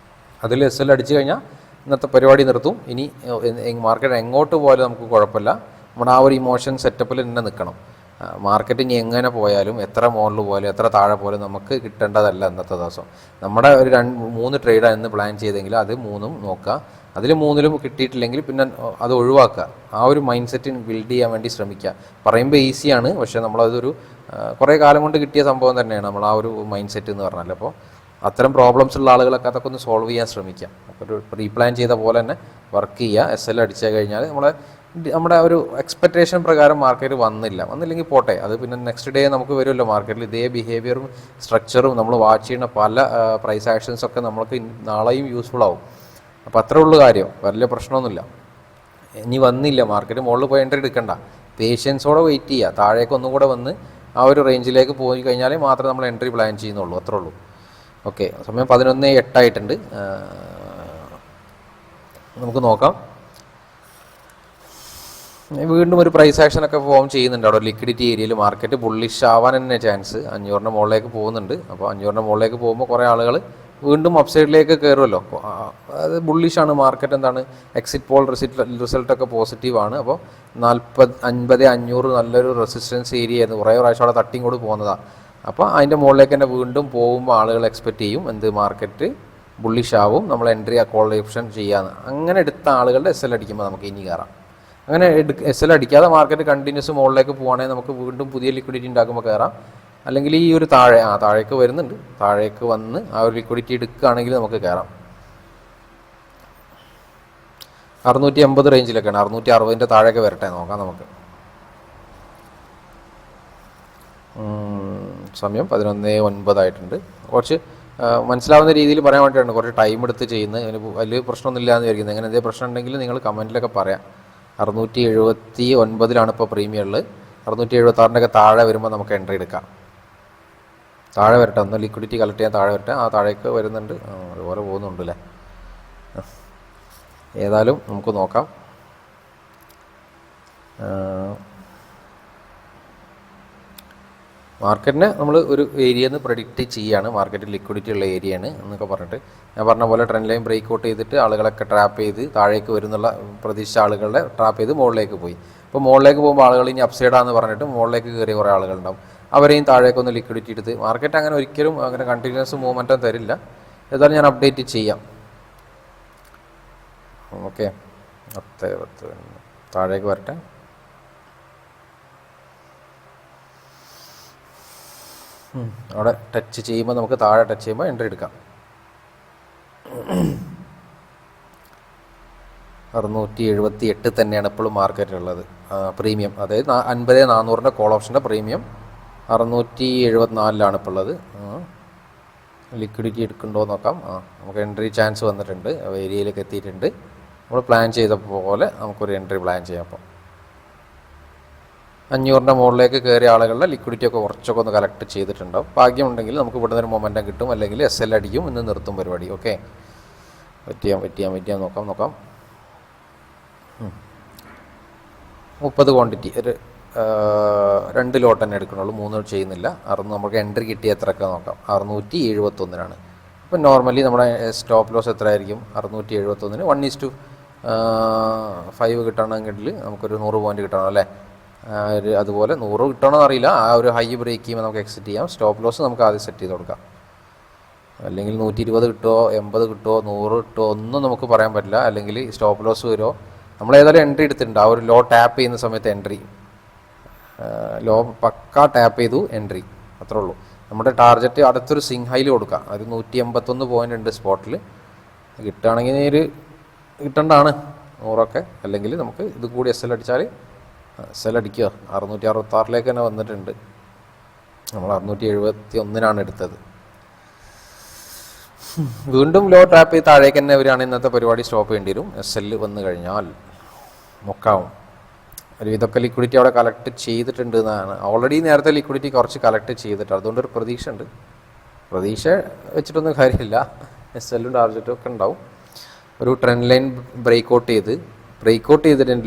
അതിൽ SL അടിച്ചു കഴിഞ്ഞാൽ ഇന്നത്തെ പരിപാടി നിർത്തും. ഇനി മാർക്കറ്റ് എങ്ങോട്ട് പോയാലും നമുക്ക് കുഴപ്പമില്ല. നമ്മുടെ ആ ഒരു ഇമോഷൻ സെറ്റപ്പിൽ തന്നെ നിൽക്കണം. മാർക്കറ്റ് ഇനി എങ്ങനെ പോയാലും, എത്ര മുകളിൽ പോയാലും എത്ര താഴെ പോയാലും നമുക്ക് കിട്ടേണ്ടതല്ല ഇന്നത്തെ ദിവസം. നമ്മുടെ ഒരു 3 ട്രേഡാണ് ഇന്ന് പ്ലാൻ ചെയ്തെങ്കിൽ അത് 3ഉം നോക്കുക. അതിൽ 3ലും കിട്ടിയിട്ടില്ലെങ്കിൽ പിന്നെ അത് ഒഴിവാക്കുക. ആ ഒരു മൈൻഡ് സെറ്റ് ബിൽഡ് ചെയ്യാൻ വേണ്ടി ശ്രമിക്കുക. പറയുമ്പോൾ ഈസിയാണ്, പക്ഷേ നമ്മളതൊരു കുറേ കാലം കൊണ്ട് കിട്ടിയ സംഭവം തന്നെയാണ് നമ്മൾ ആ ഒരു മൈൻഡ് സെറ്റ് എന്ന് പറഞ്ഞാൽ. അപ്പോൾ അത്തരം പ്രോബ്ലംസ് ഉള്ള ആളുകളൊക്കെ അതൊക്കെ ഒന്ന് സോൾവ് ചെയ്യാൻ ശ്രമിക്കുക. അപ്പോൾ ഒരു റീപ്ലാൻ ചെയ്ത പോലെ തന്നെ വർക്ക് ചെയ്യുക. SL അടിച്ചു കഴിഞ്ഞാൽ നമ്മുടെ ഒരു എക്സ്പെക്റ്റേഷൻ പ്രകാരം മാർക്കറ്റ് വന്നില്ലെങ്കിൽ പോട്ടെ, അത് പിന്നെ നെക്സ്റ്റ് ഡേ നമുക്ക് വരുമല്ലോ. മാർക്കറ്റിൽ ഇതേ ബിഹേവിയറും സ്ട്രക്ചറും നമ്മൾ വാച്ച് ചെയ്യുന്ന പല പ്രൈസ് ആക്ഷൻസൊക്കെ നമ്മൾക്ക് നാളെയും യൂസ്ഫുൾ ആവും. അപ്പോൾ അത്രേ ഉള്ളൂ കാര്യം, വലിയ പ്രശ്നമൊന്നുമില്ല. ഇനി വന്നില്ല മാർക്കറ്റ് മുകളിൽ പോയി എൻട്രി എടുക്കണ്ട, പേഷ്യൻസോടെ വെയിറ്റ് ചെയ്യുക. താഴേക്ക് ഒന്നും കൂടെ വന്ന് ആ ഒരു റേഞ്ചിലേക്ക് പോയി കഴിഞ്ഞാൽ മാത്രമേ നമ്മൾ എൻട്രി പ്ലാൻ ചെയ്യുന്നുള്ളൂ. അത്രേ ഉള്ളൂ. ഓക്കെ, സമയം 11:08 ആയിട്ടുണ്ട്. നമുക്ക് നോക്കാം. വീണ്ടും ഒരു പ്രൈസ് ആക്ഷനൊക്കെ ഫോം ചെയ്യുന്നുണ്ട് അവിടെ ലിക്വിഡിറ്റി ഏരിയയിൽ. മാർക്കറ്റ് ബുള്ളിഷ് ആവാൻ തന്നെ ചാൻസ്. 500 മുകളിലേക്ക് പോകുന്നുണ്ട്. അപ്പോൾ 500 മുകളിലേക്ക് പോകുമ്പോൾ കുറേ ആളുകൾ വീണ്ടും അപ്സൈഡിലേക്ക് കയറുമല്ലോ. അത് ബുള്ളിഷാണ് മാർക്കറ്റ്. എന്താണ് എക്സിറ്റ് പോൾ റിസൾട്ടൊക്കെ പോസിറ്റീവാണ്. അപ്പോൾ 50,500 നല്ലൊരു റെസിസ്റ്റൻസ് ഏരിയ ആയിരുന്നു. കുറേ പ്രാവശ്യം അവിടെ തട്ടിയും കൂടി പോകുന്നതാണ്. അപ്പോൾ അതിൻ്റെ മുകളിലേക്ക് തന്നെ വീണ്ടും പോകുമ്പോൾ ആളുകൾ എക്സ്പെക്റ്റ് ചെയ്യും മാർക്കറ്റ് ബുള്ളിഷ് ആവും, നമ്മൾ എൻട്രി ആ കോൾ ഓപ്ഷൻ ചെയ്യാമെന്ന്. അങ്ങനെ എടുത്ത ആളുകളുടെ SL അടിക്കുമ്പോൾ നമുക്ക് ഇനി കയറാം. അങ്ങനെ എസ് എൽ അടിക്കാതെ മാർക്കറ്റ് കണ്ടിന്യൂസ് മുകളിലേക്ക് പോകുകയാണെങ്കിൽ നമുക്ക് വീണ്ടും പുതിയ ലിക്വിഡിറ്റി ഉണ്ടാക്കുമ്പോൾ കയറാം. അല്ലെങ്കിൽ ഈ ഒരു താഴേക്ക് വരുന്നുണ്ട്, താഴേക്ക് വന്ന് ആ ഒരു ലിക്വിഡിറ്റി എടുക്കുകയാണെങ്കിൽ നമുക്ക് കയറാം. 680 റേഞ്ചിലൊക്കെയാണ്, 660 താഴേക്ക് വരട്ടെ, നോക്കാം നമുക്ക്. സമയം 11:09 ആയിട്ടുണ്ട്. കുറച്ച് മനസ്സിലാവുന്ന രീതിയിൽ പറയാൻ വേണ്ടിയിട്ടാണ് കുറച്ച് ടൈം എടുത്ത് ചെയ്യുന്നത്. അതിന് വലിയ പ്രശ്നമൊന്നുമില്ല എന്ന് വിചാരിക്കുന്നത്. അങ്ങനെ എന്തെങ്കിലും പ്രശ്നം ഉണ്ടെങ്കിൽ നിങ്ങൾ കമൻറ്റിലൊക്കെ പറയാം. 679 ഇപ്പോൾ പ്രീമിയം ഉള്ളത്. 676 താഴെ വരുമ്പോൾ നമുക്ക് എൻട്രി എടുക്കാം. താഴെ വരട്ടെ, ഒന്ന് ലിക്വിഡിറ്റി കളക്ട് ചെയ്യാൻ താഴെ വരട്ടെ. ആ താഴേക്ക് വരുന്നുണ്ട്, അതുപോലെ പോകുന്നുണ്ട് അല്ലേ. ഏതായാലും നമുക്ക് നോക്കാം. മാർക്കറ്റിനെ നമ്മൾ ഒരു ഏരിയയിൽ നിന്ന് പ്രെഡിക്റ്റ് ചെയ്യുകയാണ്, മാർക്കറ്റിൽ ലിക്വിഡിറ്റി ഉള്ള ഏരിയയാണ് എന്നൊക്കെ പറഞ്ഞിട്ട്. ഞാൻ പറഞ്ഞ പോലെ ട്രെൻഡ് ലൈൻ ബ്രേക്ക് ഔട്ട് ചെയ്തിട്ട് ആളുകളൊക്കെ ട്രാപ്പ് ചെയ്ത് താഴേക്ക് വരുന്നുള്ള പ്രതീക്ഷിച്ച ആളുകളെ ട്രാപ്പ് ചെയ്ത് മുകളിലേക്ക് പോയി. അപ്പോൾ മുകളിലേക്ക് പോകുമ്പോൾ ആളുകൾ ഇനി അപ്സൈഡാന്ന് പറഞ്ഞിട്ട് മുകളിലേക്ക് കയറിയ കുറേ ആളുകളുണ്ടാവും. അവരെയും താഴേക്കൊന്ന് ലിക്വിഡിറ്റി എടുത്ത് മാർക്കറ്റ് അങ്ങനെ ഒരിക്കലും അങ്ങനെ കണ്ടിന്യൂസ് മൂവ്മെൻറ്റും തരില്ല. ഏതായാലും ഞാൻ അപ്ഡേറ്റ് ചെയ്യാം. ഓക്കെ, 10 താഴേക്ക് വരട്ടെ. അവിടെ ടച്ച് ചെയ്യുമ്പോൾ നമുക്ക് താഴെ ടച്ച് ചെയ്യുമ്പോൾ എൻട്രി എടുക്കാം. 678 തന്നെയാണ് ഇപ്പോഴും മാർക്കറ്റിലുള്ളത് പ്രീമിയം. അതായത് 50,400 കോൾ ഓപ്ഷൻ്റെ പ്രീമിയം 674 ഇപ്പോൾ ഉള്ളത്. ലിക്വിഡിറ്റി എടുക്കണ്ടോ നോക്കാം. നമുക്ക് എൻട്രി ചാൻസ് വന്നിട്ടുണ്ട്, ഏരിയയിലേക്ക് എത്തിയിട്ടുണ്ട്. നമ്മൾ പ്ലാൻ ചെയ്ത പോലെ നമുക്കൊരു എൻട്രി പ്ലാൻ ചെയ്യാം. അപ്പോൾ 500 മുകളിലേക്ക് കയറിയ ആളുകളുടെ ലിക്വിഡിറ്റി ഒക്കെ കുറച്ചൊക്കെ ഒന്ന് കളക്ട് ചെയ്തിട്ടുണ്ടാവും. ഭാഗ്യമുണ്ടെങ്കിൽ നമുക്ക് ഇവിടെ നിന്ന് മൊമെൻറ്റം കിട്ടും, അല്ലെങ്കിൽ എസ് എൽ അടിക്കും, ഇന്ന് നിർത്തും പരിപാടി. ഓക്കെ, പറ്റിയാൻ നോക്കാം. 30 ക്വാണ്ടിറ്റി ഒരു 2 ലോട്ട് തന്നെ എടുക്കണുള്ളൂ, 3 ചെയ്യുന്നില്ല. നമുക്ക് എൻട്രി കിട്ടിയ എത്രയൊക്കെ നോക്കാം. 671 അപ്പം നോർമലി നമ്മുടെ സ്റ്റോപ്പ് ലോസ് എത്ര ആയിരിക്കും? 671 1:5 കിട്ടണമെങ്കിൽ നമുക്കൊരു 100 പോയിന്റ് കിട്ടണം അല്ലേ. അതുപോലെ 100 കിട്ടണമെന്ന് അറിയില്ല. ആ ഒരു ഹൈ ബ്രേക്ക് ചെയ്യുമ്പോൾ നമുക്ക് എക്സിറ്റ് ചെയ്യാം. സ്റ്റോപ്പ് ലോസ് നമുക്ക് ആദ്യം സെറ്റ് ചെയ്ത് കൊടുക്കാം. അല്ലെങ്കിൽ 120 കിട്ടുമോ, 80 കിട്ടുമോ, 100 കിട്ടുമോ ഒന്നും നമുക്ക് പറയാൻ പറ്റില്ല. അല്ലെങ്കിൽ സ്റ്റോപ്പ് ലോസ് വരുമോ. നമ്മൾ ഏതായാലും എൻട്രി എടുത്തിട്ടുണ്ട്. ആ ഒരു ലോ ടാപ്പ് ചെയ്യുന്ന സമയത്ത് എൻട്രി, ലോ പക്ക ടാപ്പ് ചെയ്തു എൻട്രി, അത്രേ ഉള്ളൂ. നമ്മുടെ ടാർഗറ്റ് അടുത്തൊരു സിങ് ഹൈയിൽ കൊടുക്കാം. ഒരു 181 പോയിൻ്റ് ഉണ്ട് സ്പോട്ടിൽ. കിട്ടുകയാണെങ്കിൽ ഒരു കിട്ടേണ്ടതാണ് 100ഒക്കെ. അല്ലെങ്കിൽ നമുക്ക് ഇത് കൂടി എസ് എൽ അടിച്ചാൽ എസ് എൽ അടിക്കുക. 666 തന്നെ വന്നിട്ടുണ്ട്. നമ്മൾ 671 എടുത്തത്. വീണ്ടും ലോ ടാപ്പ് ചെയ്ത് താഴേക്ക് തന്നെ വരികയാണ്. ഇന്നത്തെ പരിപാടി സ്റ്റോപ്പ് ചെയ്യേണ്ടി വരും. എസ് എൽ വന്നു കഴിഞ്ഞാൽ നോക്കാവും. ഒരു ഇതൊക്കെ ലിക്വിഡിറ്റി അവിടെ കളക്ട് ചെയ്തിട്ടുണ്ട് എന്നാണ്. ഓൾറെഡി നേരത്തെ ലിക്വിഡിറ്റി കുറച്ച് കളക്ട് ചെയ്തിട്ട്, അതുകൊണ്ടൊരു പ്രതീക്ഷ ഉണ്ട്. പ്രതീക്ഷ വെച്ചിട്ടൊന്നും കാര്യമില്ല. എസ് എല്ലും ടാർജറ്റും ഒക്കെ ഉണ്ടാവും. ഒരു ട്രെൻഡ് ലൈൻ ബ്രേക്ക് ഔട്ട് ചെയ്തിട്ട്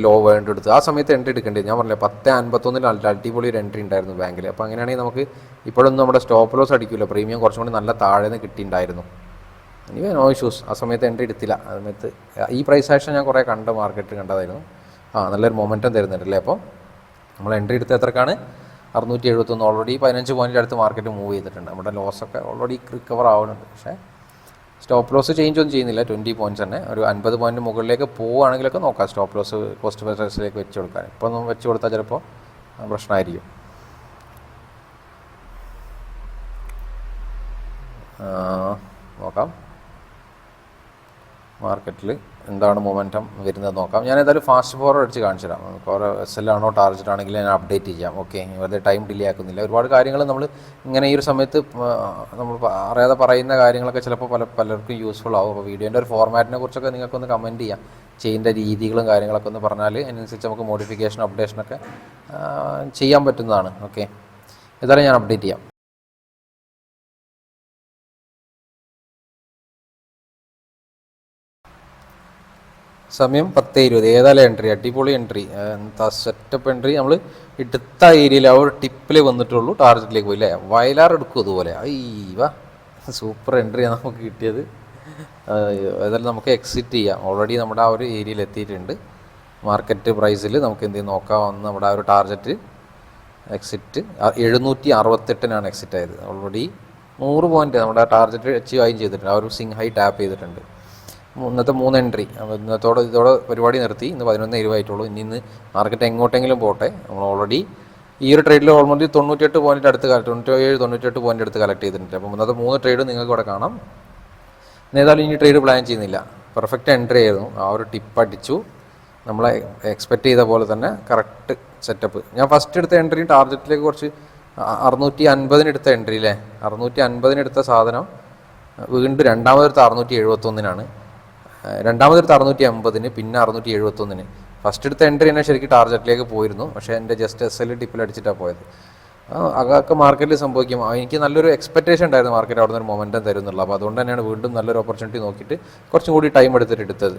ലോ വേണ്ടെടുത്ത് ആ സമയത്ത് എൻട്രി എടുക്കേണ്ടത്. ഞാൻ പറഞ്ഞില്ലേ 10:51 അടിപൊളി ഒരു എൻട്രി ഉണ്ടായിരുന്നു ബാങ്കിൽ. അപ്പോൾ അങ്ങനെയാണെങ്കിൽ നമുക്ക് ഇപ്പോഴൊന്നും നമ്മുടെ സ്റ്റോപ്പ് ലോസ് അടിക്കില്ല. പ്രീമിയം കുറച്ചും കൂടി നല്ല താഴെ നിന്ന് കിട്ടിയിട്ടുണ്ടായിരുന്നു. ഇനി നോ ഇഷ്യൂസ്. ആ സമയത്ത് എൻട്രി എടുത്തില്ല. ആ സമയത്ത് ഈ പ്രൈസ് ആക്ഷൻ ഞാൻ കുറേ മാർക്കറ്റ് കണ്ടതായിരുന്നു. നല്ലൊരു മൊമെൻറ്റം തരുന്നുണ്ടല്ലേ. അപ്പോൾ നമ്മൾ എൻട്രി എടുത്ത് എത്രക്കാണ്? 671. ഓൾറെഡി 15 പോയിൻറ്റിൻ്റെ അടുത്ത് മാർക്കറ്റ് മൂവ് ചെയ്തിട്ടുണ്ട്. നമ്മുടെ ലോസൊക്കെ ഓൾറെഡി റിക്കവർ ആവുന്നുണ്ട്. പക്ഷേ സ്റ്റോപ്പ് ലോസ് ചേഞ്ച് ഒന്നും ചെയ്യുന്നില്ല. 20 പോയിൻറ്റ്സ് തന്നെ. ഒരു 50 പോയിൻറ്റ് മുകളിലേക്ക് പോവുകയാണെങ്കിലൊക്കെ നോക്കാം സ്റ്റോപ്പ് ലോസ് കോസ്റ്റ് ബേസിലേക്ക് വെച്ച് കൊടുക്കാൻ. ഇപ്പോൾ ഒന്നും വെച്ച് കൊടുത്താൽ ചിലപ്പോൾ പ്രശ്നമായിരിക്കും. നോക്കാം മാർക്കറ്റിൽ എന്താണ് മൊമെൻറ്റം വരുന്നത് നോക്കാം. ഞാൻ ഏതായാലും ഫാസ്റ്റ് ഫോർവേഡ് അടിച്ച് കാണിച്ചു തരാം. കുറേ എസ് എൽ ആണോ ടാർജറ്റ് ആണെങ്കിൽ ഞാൻ അപ്ഡേറ്റ് ചെയ്യാം. ഓക്കെ, വെറുതെ ടൈം ഡിലേ ആക്കുന്നില്ല. ഒരുപാട് കാര്യങ്ങൾ നമ്മൾ ഇങ്ങനെ ഈ ഒരു സമയത്ത് നമ്മൾ അറിയാതെ പറയുന്ന കാര്യങ്ങളൊക്കെ ചിലപ്പോൾ പലർക്കും യൂസ്ഫുൾ ആവും. അപ്പോൾ വീഡിയോൻ്റെ ഒരു ഫോർമാറ്റിനെ കുറിച്ചൊക്കെ നിങ്ങൾക്കൊന്ന് കമൻറ്റ് ചെയ്യാം. ചെയ്യേണ്ട രീതികളും കാര്യങ്ങളൊക്കെ ഒന്ന് പറഞ്ഞാൽ അതിനനുസരിച്ച് നമുക്ക് മോഡിഫിക്കേഷൻ അപ്ഡേഷനൊക്കെ ചെയ്യാൻ പറ്റുന്നതാണ്. ഓക്കെ, ഏതായാലും ഞാൻ അപ്ഡേറ്റ് ചെയ്യാം. സമയം 10:20. ഏതായാലും എൻട്രി അടിപൊളി എൻട്രി, എന്താ സെറ്റപ്പ് എൻട്രി. നമ്മൾ എടുത്ത ഏരിയയിൽ ആ ഒരു ടിപ്പിൽ വന്നിട്ടുള്ളൂ, ടാർജറ്റിലേക്ക് പോയി അല്ലേ. വയലാർ എടുക്കും അതുപോലെ. അയ്യവ സൂപ്പർ എൻട്രിയാണ് നമുക്ക് കിട്ടിയത്. ഏതായാലും നമുക്ക് എക്സിറ്റ് ചെയ്യാം. ഓൾറെഡി നമ്മുടെ ആ ഒരു ഏരിയയിൽ എത്തിയിട്ടുണ്ട്. മാർക്കറ്റ് പ്രൈസിൽ നമുക്ക് എന്ത് ചെയ്യും നോക്കാമെന്ന്. നമ്മുടെ ആ ഒരു ടാർജറ്റ് എക്സിറ്റ് 768 എക്സിറ്റ് ആയത്. ഓൾറെഡി 100 പോയിൻറ്റ് നമ്മുടെ ടാർജറ്റ് അച്ചീവ് ആയും ചെയ്തിട്ടുണ്ട്. ആ ഒരു സിങ് ഹൈ ടാപ്പ് ചെയ്തിട്ടുണ്ട്. ഇന്നത്തെ 3 എൻട്രി. അപ്പോൾ ഇതോടെ പരിപാടി നിർത്തി. ഇന്ന് 11:20 ആയിട്ടുള്ളൂ. ഇന്ന് മാർക്കറ്റ് എങ്ങോട്ടെങ്കിലും പോട്ടെ. നമ്മൾ ഓൾറെഡി ഈ ഒരു ട്രേഡിൽ ഓൾമോസ്റ്റ് 98 പോയിന്റ് അടുത്ത് 97-98 പോയിന്റ് അടുത്ത് കളക്ട് ചെയ്തിട്ടുണ്ട്. അപ്പോൾ ഇന്നത്തെ 3 ട്രേഡ് നിങ്ങൾക്ക് ഇവിടെ കാണാം. ഏതായാലും ഇനി ട്രേഡ് പ്ലാൻ ചെയ്യുന്നില്ല. പെർഫെക്റ്റ് എൻട്രി ആയിരുന്നു. ആ ഒരു ടിപ്പ് അടിച്ചു. നമ്മളെ എക്സ്പെക്റ്റ് ചെയ്ത പോലെ തന്നെ കറക്റ്റ് സെറ്റപ്പ്. ഞാൻ ഫസ്റ്റ് എടുത്ത എൻട്രി ടാർഗറ്റിലേക്ക് കുറച്ച് 650 എടുത്ത എൻട്രി അല്ലേ, 650 എടുത്ത സാധനം വീണ്ടും രണ്ടാമതെടുത്ത് 671 രണ്ടാമതെടുത്ത് 650, പിന്നെ 671. ഫസ്റ്റ് എടുത്ത എൻട്രി തന്നെ ശരിക്കും ടാർഗറ്റിലേക്ക് പോയിരുന്നു. പക്ഷേ എൻ്റെ ജസ്റ്റ് SL ടിപ്പിൽ അടിച്ചിട്ടാണ് പോയത്. അതൊക്കെ മാർക്കറ്റിൽ സംഭവിക്കും. എനിക്ക് നല്ലൊരു എക്സ്പെക്റ്റേഷൻ ഉണ്ടായിരുന്നു മാർക്കറ്റ് അവിടെ നിന്ന് ഒരു മൊമെൻറ്റം തരുന്നുള്ളൂ. അപ്പോൾ അതുകൊണ്ട് തന്നെയാണ് വീണ്ടും നല്ലൊരു ഓപ്പർച്യൂണിറ്റി നോക്കിയിട്ട് കുറച്ചും കൂടി ടൈം എടുത്തിട്ട് എടുത്തത്.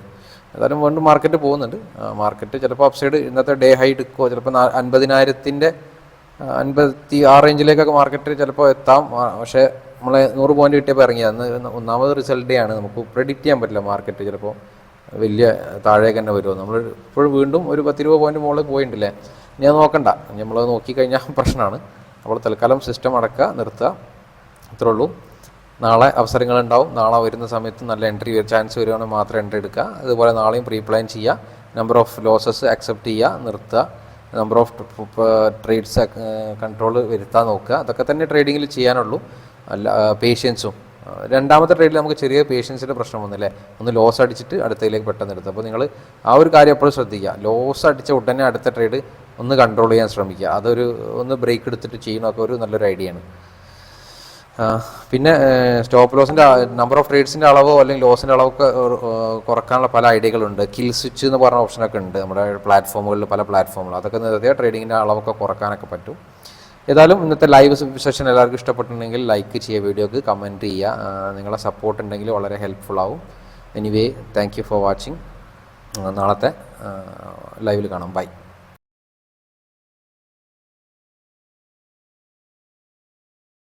ഏതായാലും വീണ്ടും മാർക്കറ്റ് പോകുന്നുണ്ട്. മാർക്കറ്റ് ചിലപ്പോൾ അപ്സൈഡ് ഇന്നത്തെ ഡേ ഹൈ എടുക്കുമോ, ചിലപ്പോൾ 50,000-ൻ്റെ 56 റേഞ്ചിലേക്കൊക്കെ മാർക്കറ്റ് ചിലപ്പോൾ എത്താം. പക്ഷേ നമ്മളെ 100 പോയിന്റ് കിട്ടിയപ്പോൾ ഇറങ്ങി. അന്ന് ഒന്നാമത് റിസൾട്ട് ഡേ ആണ്. നമുക്ക് പ്രെഡിക്റ്റ് ചെയ്യാൻ പറ്റില്ല മാർക്കറ്റ് ചിലപ്പോൾ വലിയ താഴേക്ക് തന്നെ വരുമോ. നമ്മൾ ഇപ്പോഴും വീണ്ടും ഒരു 10-20 പോയിന്റ് മുകളിൽ പോയിട്ടുണ്ടല്ലേ. ഞാൻ നോക്കണ്ട, നമ്മൾ നോക്കിക്കഴിഞ്ഞാൽ പ്രശ്നമാണ്. അപ്പോൾ തൽക്കാലം സിസ്റ്റം അടക്കുക, നിർത്തുക, ഇത്രേ ഉള്ളൂ. നാളെ അവസരങ്ങളുണ്ടാവും. നാളെ വരുന്ന സമയത്ത് നല്ല എൻട്രി ചാൻസ് വരുവാണെങ്കിൽ മാത്രം എൻട്രി എടുക്കുക. അതുപോലെ നാളെയും പ്രീ പ്ലാൻ ചെയ്യുക. നമ്പർ ഓഫ് ലോസസ് അക്സെപ്റ്റ് ചെയ്യുക, നിർത്തുക. നമ്പർ ഓഫ് ട്രേഡ്സ് കൺട്രോൾ വരുത്താൻ നോക്കുക. അതൊക്കെ തന്നെ ട്രേഡിങ്ങിൽ ചെയ്യാനുള്ളൂ. അല്ല പേഷ്യൻസും. രണ്ടാമത്തെ ട്രേഡിൽ നമുക്ക് ചെറിയ പേഷ്യൻസിൻ്റെ പ്രശ്നം വന്നില്ലേ, ഒന്ന് ലോസ് അടിച്ചിട്ട് അടുത്തതിലേക്ക് പെട്ടെന്ന് എടുത്തു. അപ്പോൾ നിങ്ങൾ ആ ഒരു കാര്യം എപ്പോഴും ശ്രദ്ധിക്കുക. ലോസ് അടിച്ച ഉടനെ അടുത്ത ട്രേഡ് ഒന്ന് കൺട്രോൾ ചെയ്യാൻ ശ്രമിക്കുക. അതൊരു ഒന്ന് ബ്രേക്ക് എടുത്തിട്ട് ചെയ്യണമൊക്കെ ഒരു നല്ലൊരു ഐഡിയ ആണ്. പിന്നെ സ്റ്റോപ്പ് ലോസിൻ്റെ നമ്പർ ഓഫ് ട്രേഡ്സിൻ്റെ അളവോ അല്ലെങ്കിൽ ലോസിൻ്റെ അളവൊക്കെ കുറക്കാനുള്ള പല ഐഡിയകളുണ്ട്. കിൽ സ്വിച്ച് എന്ന് പറഞ്ഞ ഓപ്ഷനൊക്കെ ഉണ്ട് നമ്മുടെ പ്ലാറ്റ്ഫോമുകളിൽ, പല പ്ലാറ്റ്ഫോമുകൾ. അതൊക്കെ നിർത്തിയാൽ ട്രേഡിങ്ങിൻ്റെ അളവൊക്കെ കുറക്കാനൊക്കെ പറ്റും. ഏതായാലും ഇന്നത്തെ ലൈവ് സെഷൻ എല്ലാവർക്കും ഇഷ്ടപ്പെട്ടിട്ടുണ്ടെങ്കിൽ ലൈക്ക് ചെയ്യുക, വീഡിയോക്ക് കമൻറ്റ് ചെയ്യുക. നിങ്ങളെ സപ്പോർട്ട് ഉണ്ടെങ്കിൽ വളരെ ഹെൽപ്ഫുൾ ആവും. Anyway, thank you for watching. നാളത്തെ ലൈവിൽ കാണാം. ബൈ.